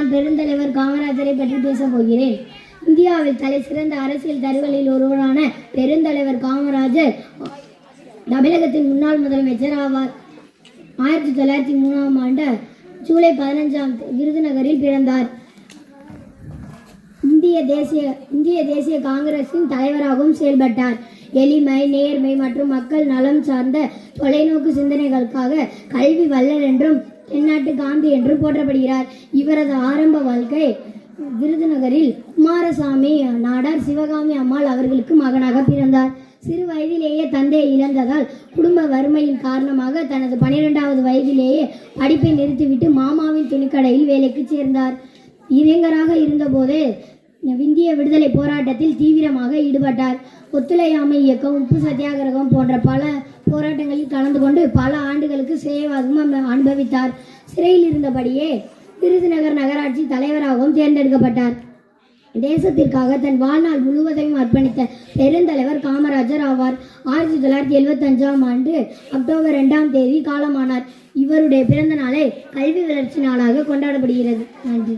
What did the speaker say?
நான் பெருந்தலைவர் காமராஜரை பற்றி பேசப் போகிறேன். இந்தியாவில் தலை சிறந்த அரசியல் தருகளில் ஒருவரான பெருந்தலைவர் காமராஜர் தமிழகத்தின் முன்னாள் முதலமைச்சர் ஆவார். 1903ஆம் ஆண்டு ஜூலை 15 விருதுநகரில் பிறந்தார். இந்திய தேசிய காங்கிரசின் தலைவராகவும் செயல்பட்டார். எளிமை, நேர்மை மற்றும் மக்கள் நலம் சார்ந்த தொலைநோக்கு சிந்தனைகளுக்காக கல்வி வள்ளல் என்றும் தென்னாட்டு காந்தி என்றும் போற்றப்படுகிறார். இவரது ஆரம்ப வாழ்க்கை விருதுநகரில் குமாரசாமி நாடார் சிவகாமி அம்மாள் அவர்களுக்கு மகனாக பிறந்தார். சிறு வயதிலேயே தந்தையை இழந்ததால் குடும்ப வறுமையின் காரணமாக தனது 12வது வயதிலேயே படிப்பை நிறுத்திவிட்டு மாமாவின் துணிக்கடையில் வேலைக்கு சேர்ந்தார். இளைஞராக இருந்தபோது இந்திய விடுதலை போராட்டத்தில் தீவிரமாக ஈடுபட்டார். ஒத்துழையாமை இயக்கம், உப்பு சத்தியாகிரகம் போன்ற பல போராட்டங்களில் கலந்து கொண்டு பல ஆண்டுகளுக்கு சேவையாகவும் அனுபவித்தார். சிறையில் இருந்தபடியே விருதுநகர் நகராட்சி தலைவராகவும் தேர்ந்தெடுக்கப்பட்டார். தேசத்திற்காக தன் வாழ்நாள் முழுவதையும் அர்ப்பணித்த பெருந்தலைவர் காமராஜர் ஆவார். 1975ஆம் ஆண்டு அக்டோபர் 2ஆம் தேதி காலமானார். இவருடைய பிறந்த நாளை கல்வி வளர்ச்சி நாளாக கொண்டாடப்படுகிறது. நன்றி.